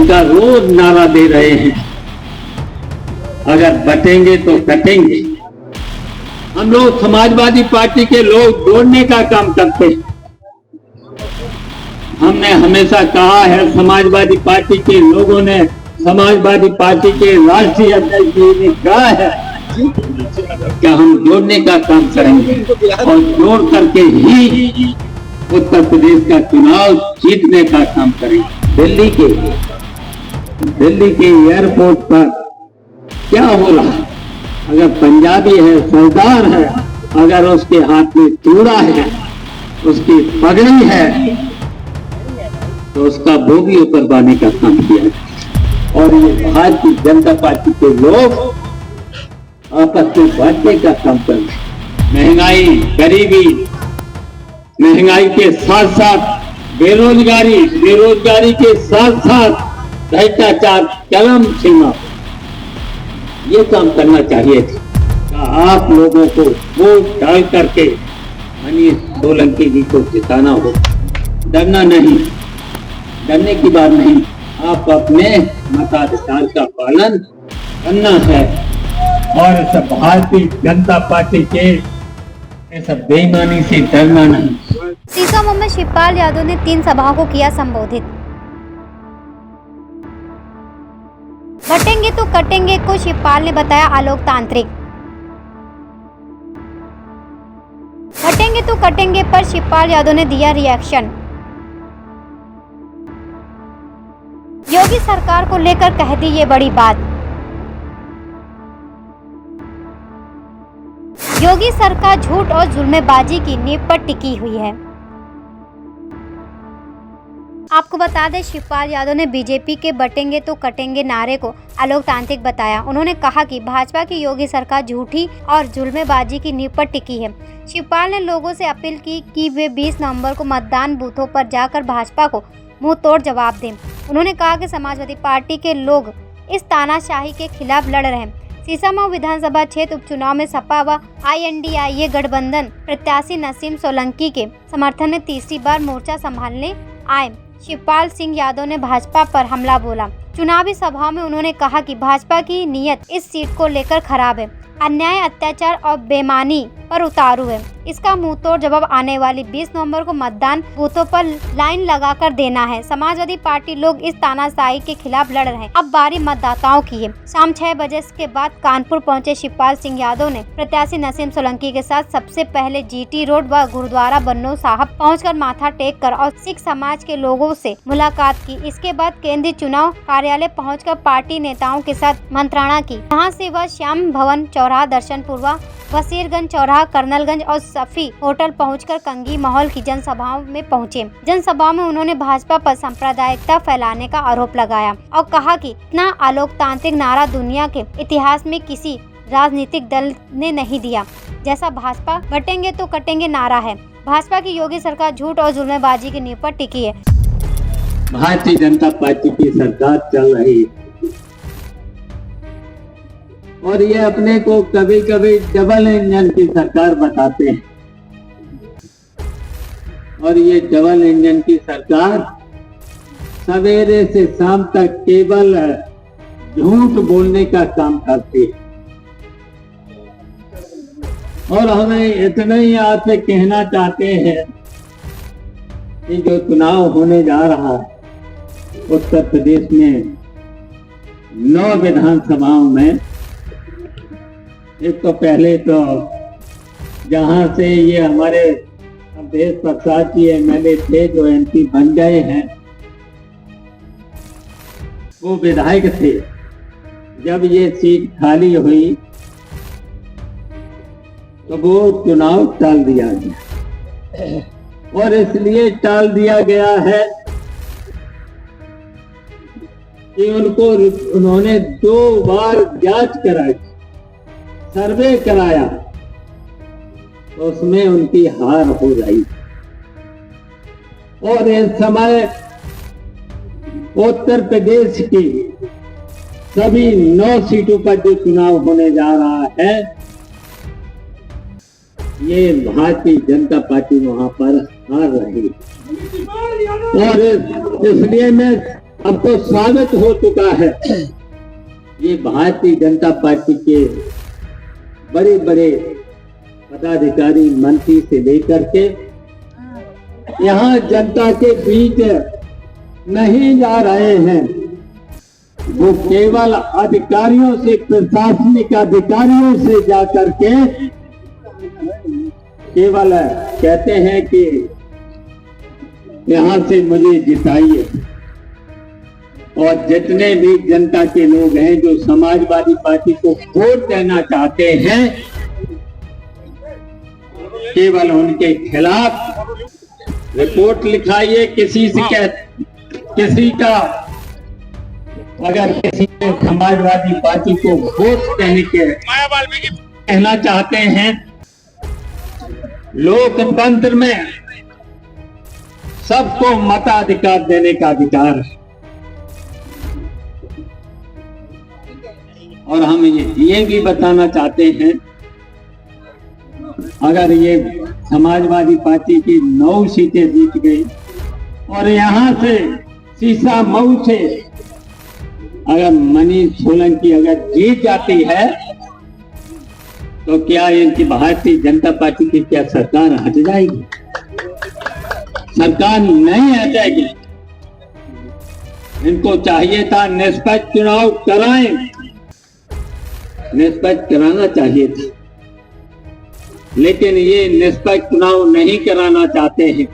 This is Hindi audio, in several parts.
का रोज नारा दे रहे हैं, अगर बटेंगे तो कटेंगे। हम लोग समाजवादी पार्टी के लोग जोड़ने का काम करते हैं। हमने हमेशा कहा है, समाजवादी पार्टी के लोगों ने, समाजवादी पार्टी के राष्ट्रीय अध्यक्ष जी ने कहा है कि हम जोड़ने का काम करेंगे और जोड़ करके ही उत्तर प्रदेश का चुनाव जीतने का काम करेंगे। दिल्ली के एयरपोर्ट पर क्या हो रहा है? अगर पंजाबी है, सरदार है, अगर उसके हाथ में चूड़ा है, उसकी पगड़ी है, तो उसका बोगी उतरवाने का काम किया है। और ये भारतीय जनता पार्टी के लोग आपस में बांटने का काम कर रहे हैं। महंगाई, गरीबी, महंगाई के साथ साथ बेरोजगारी के साथ साथ भ्रष्टाचार चरम सीमा, ये काम करना चाहिए था। आप लोगों को वोट डाल करके मनीष सोलंकी जी को जिताना हो। डरना नहीं, डरने की बात नहीं, आप अपने मताधिकार का पालन करना है और सब भारतीय जनता पार्टी के सब बेईमानी से डरना नहीं। सीसामऊ में शिवपाल यादव ने 3 सभाओं को किया संबोधित। बटेंगे तो कटेंगे को शिवपाल ने बताया अलोकतांत्रिक। बटेंगे तो कटेंगे पर शिवपाल यादव ने दिया रिएक्शन। योगी सरकार को लेकर कह दी ये बड़ी बात। योगी सरकार झूठ और जुल्मेबाजी की नींव पर टिकी हुई है। आपको बता दें, शिवपाल यादव ने बीजेपी के बटेंगे तो कटेंगे नारे को अलोकतांत्रिक बताया। उन्होंने कहा कि भाजपा की योगी सरकार झूठी और जुल्मेबाजी की नींव पर टिकी है। शिवपाल ने लोगों से अपील की कि वे 20 नवंबर को मतदान बूथों पर जाकर भाजपा को मुंह तोड़ जवाब दें। उन्होंने कहा कि समाजवादी पार्टी के लोग इस तानाशाही के खिलाफ लड़ रहे हैं। सीसामऊ विधानसभा क्षेत्र उपचुनाव में सपा व INDIA गठबंधन प्रत्याशी नसीम सोलंकी के समर्थन में तीसरी बार मोर्चा संभालने आए शिवपाल सिंह यादव ने भाजपा पर हमला बोला। चुनावी सभाओं में उन्होंने कहा कि भाजपा की नीयत इस सीट को लेकर खराब है, अन्याय, अत्याचार और बेईमानी पर उतारू है। इसका मुंहतोड़ जवाब आने वाली 20 नवंबर को मतदान बूथों पर लाइन लगाकर देना है। समाजवादी पार्टी लोग इस तानाशाही के खिलाफ लड़ रहे हैं। अब बारी मतदाताओं की है। शाम 6 बजे के बाद कानपुर पहुंचे शिवपाल सिंह यादव ने प्रत्याशी नसीम सोलंकी के साथ सबसे पहले GT रोड व गुरुद्वारा बन्नौ साहब पहुंचकर माथा टेक कर और सिख समाज के लोगों से मुलाकात की। इसके बाद केंद्रीय चुनाव कार्यालय पहुंचकर पार्टी नेताओं के साथ मंत्रणा की। यहाँ से वह श्याम भवन चौराहा, दर्शनपुरवा, वसीरगंज चौराहा, कर्नलगंज और सफी होटल पहुंचकर कंगी महल की जनसभाओं में पहुंचे। जनसभाओं में उन्होंने भाजपा पर सांप्रदायिकता फैलाने का आरोप लगाया और कहा कि इतना अलोकतांत्रिक नारा दुनिया के इतिहास में किसी राजनीतिक दल ने नहीं दिया जैसा भाजपा बटेंगे तो कटेंगे नारा है। भाजपा की योगी सरकार झूठ और जुल्मेबाजी की नींव पर टिकी है। भारतीय जनता पार्टी की सरकार चल रही है और ये अपने को कभी कभी डबल इंजन की सरकार बताते हैं। और ये डबल इंजन की सरकार सवेरे से शाम तक केवल झूठ बोलने का काम करती है। और हमें इतना ही आपसे कहना चाहते हैं कि जो चुनाव होने जा रहा है उत्तर प्रदेश में 9 विधानसभाओं में, एक तो पहले तो जहां से ये हमारे अवधेश प्रसाद जी MLA थे जो MP बन गए हैं, वो विधायक थे। जब ये सीट खाली हुई तो वो चुनाव टाल दिया गया और इसलिए टाल दिया गया है कि उन्होंने 2 बार जांच कराई, सर्वे कराया, तो उसमें उनकी हार हो रही। और इस समय उत्तर प्रदेश की सभी 9 सीटों पर जो चुनाव होने जा रहा है, ये भारतीय जनता पार्टी वहां पर हार रही। और इसलिए मैं अब तो साबित हो चुका है। ये भारतीय जनता पार्टी के बड़े बड़े पदाधिकारी, मंत्री से लेकर के यहाँ जनता के बीच नहीं जा रहे हैं। वो केवल अधिकारियों से, प्रशासनिक अधिकारियों से जाकर के केवल कहते हैं कि यहाँ से मुझे जिताइए। और जितने भी जनता के लोग हैं जो समाजवादी पार्टी को वोट देना चाहते हैं, केवल उनके खिलाफ रिपोर्ट लिखाइए। किसी का अगर किसी ने समाजवादी पार्टी को वोट देने के कहना चाहते हैं, लोकतंत्र में सबको मताधिकार देने का अधिकार है। और हम ये भी बताना चाहते हैं, अगर ये समाजवादी पार्टी की 9 सीटें जीत गई और यहां से सीसा मऊ से अगर मनीष सोलंकी अगर जीत जाती है, तो क्या इनकी भारतीय जनता पार्टी की क्या सरकार हट जाएगी? सरकार नहीं हटेगी। इनको चाहिए था निष्पक्ष चुनाव कराएं, निष्पक्ष कराना चाहिए था, लेकिन ये निष्पक्ष चुनाव नहीं कराना चाहते हैं।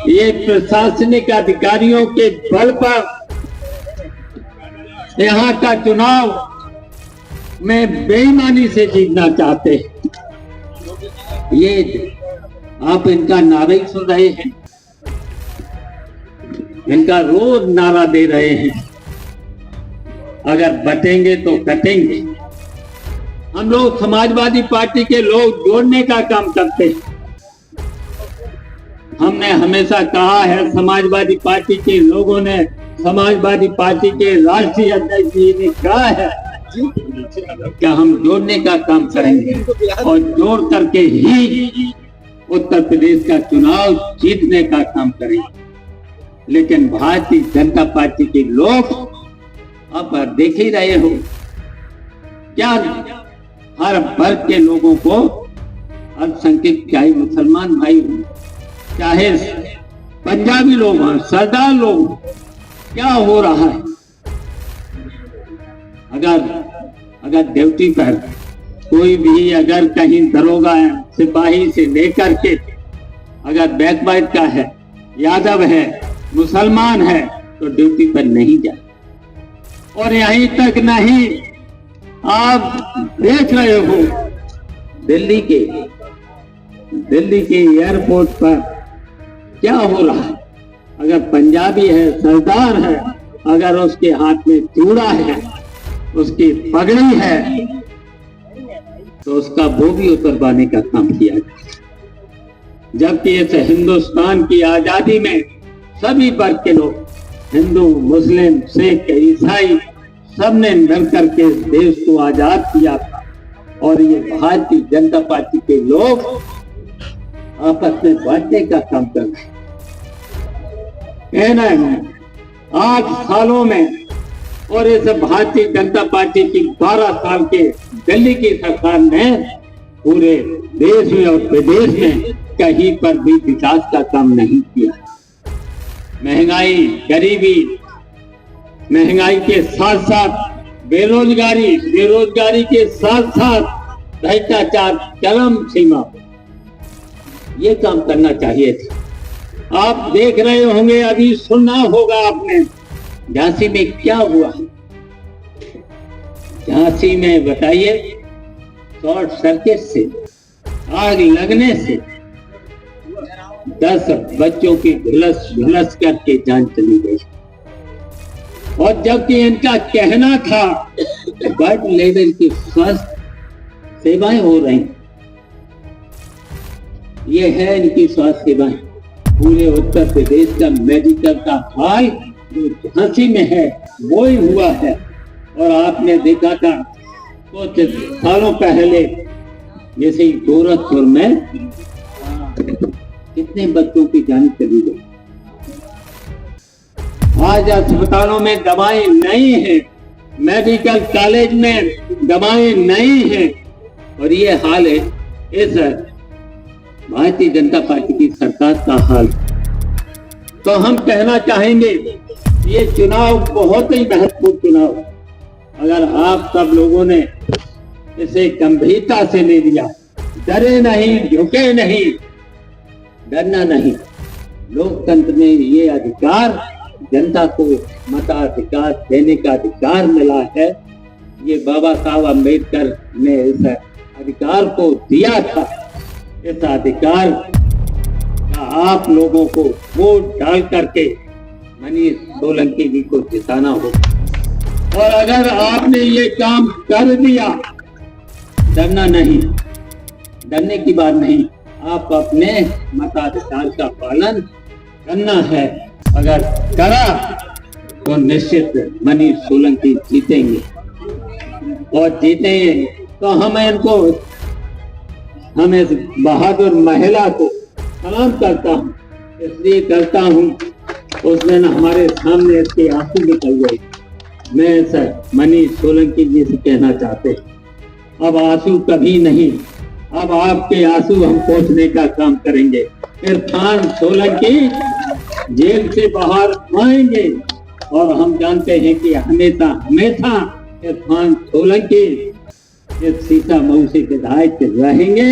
ये प्रशासनिक अधिकारियों के बल पर यहाँ का चुनाव में बेईमानी से जीतना चाहते हैं। ये आप इनका नारा ही सुन रहे हैं, इनका रोज नारा दे रहे हैं, अगर बटेंगे तो कटेंगे। हम लोग समाजवादी पार्टी के लोग जोड़ने का काम करते हैं। हमने हमेशा कहा है, समाजवादी पार्टी के लोगों ने, समाजवादी पार्टी के राष्ट्रीय अध्यक्ष जी ने कहा है कि हम जोड़ने का काम करेंगे और जोड़ करके ही उत्तर प्रदेश का चुनाव जीतने का काम करेंगे। लेकिन भारतीय जनता पार्टी के लोग आप देख ही रहे हो, क्या हर वर्ग के लोगों को, अल्पसंख्यक चाहे मुसलमान भाई हो, चाहे पंजाबी लोग हों, सरदार लोग, क्या हो रहा है? अगर ड्यूटी पर कोई भी अगर कहीं दरोगा है, सिपाही से लेकर के अगर बैकवाइट का है, यादव है, मुसलमान है, तो ड्यूटी पर नहीं जाए। और यहीं तक नहीं, आप देख रहे हो दिल्ली के एयरपोर्ट पर क्या हो रहा है। अगर पंजाबी है, सरदार है, अगर उसके हाथ में चूड़ा है, उसकी पगड़ी है, तो उसका वो भी उतरवाने का काम किया जाए। जबकि इस हिंदुस्तान की आजादी में सभी वर्ग के लोग, हिंदू, मुस्लिम, सिख, ईसाई, सबने मिलकर के देश को आजाद किया था। और ये भारतीय जनता पार्टी के लोग आपस में बांटने का काम कर रहे हैं। 8 सालों में, और इस भारतीय जनता पार्टी की 12 साल के दिल्ली की सरकार ने पूरे देश में और प्रदेश में कहीं पर भी विकास का काम नहीं किया। महंगाई, गरीबी, महंगाई के साथ साथ बेरोजगारी के साथ साथ भ्रष्टाचार चरम सीमा पर, ये काम करना चाहिए था। आप देख रहे होंगे, अभी सुनना होगा आपने, झांसी में क्या हुआ। झांसी में बताइए, शॉर्ट सर्किट से, आग लगने से 10 बच्चों की झुलस करके जान चली गई। और जबकि इनका कहना था बर्ड लेवल की स्वास्थ्य सेवाएं हो रही, ये है इनकी स्वास्थ्य सेवाएं। पूरे उत्तर प्रदेश का मेडिकल का हाल जो झांसी में है वो ही हुआ है। और आपने देखा था कुछ सालों पहले, जैसे गोरखपुर में कितने बच्चों की जान चली गई। आज अस्पतालों में दवाएं नहीं है, मेडिकल कॉलेज में दवाएं नहीं है, और ये हाल है इस भारतीय जनता पार्टी की सरकार का हाल। तो हम कहना चाहेंगे ये चुनाव बहुत ही महत्वपूर्ण चुनाव, अगर आप सब लोगों ने इसे गंभीरता से ले लिया, डरे नहीं, झुके नहीं, डरना नहीं। लोकतंत्र में ये अधिकार, जनता को मताधिकार देने का अधिकार मिला है। ये बाबा साहब अम्बेडकर ने इस अधिकार को दिया था। इस अधिकार का आप लोगों को वोट डाल करके मनीष सोलंकी जी को जिताना होगा। और अगर आपने ये काम कर दिया, डरना नहीं, डरने की बात नहीं, आप अपने मताधिकार का पालन करना है। अगर करा तो निश्चित मनीष सोलंकी जीतेंगे, और जीतेंगे तो हम इस बहादुर महिला को सलाम करता हूँ। इसलिए करता हूँ, उस दिन हमारे सामने इसके आंसू निकल गए। मैं सर मनीष सोलंकी जी से कहना चाहते हैं, अब आंसू कभी नहीं, अब आपके आंसू हम पोंछने का काम करेंगे। इरफान सोलंकी जेल से बाहर आएंगे, और हम जानते हैं कि हमेशा हमेशा इरफान सोलंकी इस सीतामऊ से विधायक रहेंगे।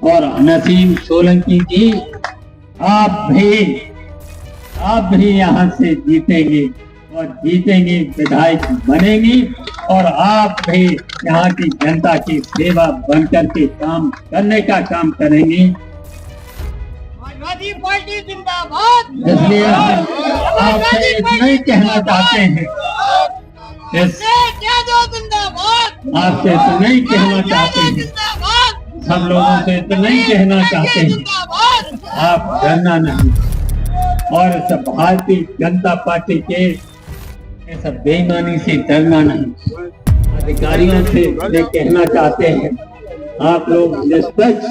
और नसीम सोलंकी जी, आप भी यहाँ से जीतेंगे, और जीतेंगे, विधायक बनेंगी, और आप भी यहाँ की जनता की सेवा बनकर के काम करने का काम करेंगी। समाजवादी पार्टी जिंदाबाद। इसलिए आपसे इतना ही कहना चाहते हैं, आपसे इतना ही कहना चाहते हैं, सब लोगों से इतना ही कहना चाहते हैं, आप डरना नहीं। और इस भारतीय जनता पार्टी के इस बेईमानी से डरना नहीं। अधिकारियों से ये कहना चाहते हैं, आप लोग निष्पक्ष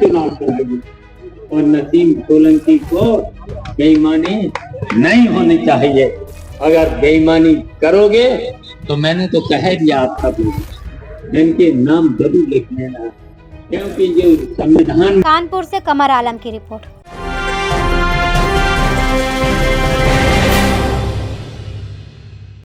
चुनाव कराइए, और नसीम सोलंकी को बेईमानी नहीं होनी चाहिए। अगर बेईमानी करोगे तो मैंने तो कह दिया, आप सब लोग इनके नाम जरूर लिख लेना, क्योंकि ये संविधान। कानपुर से कमर आलम की रिपोर्ट।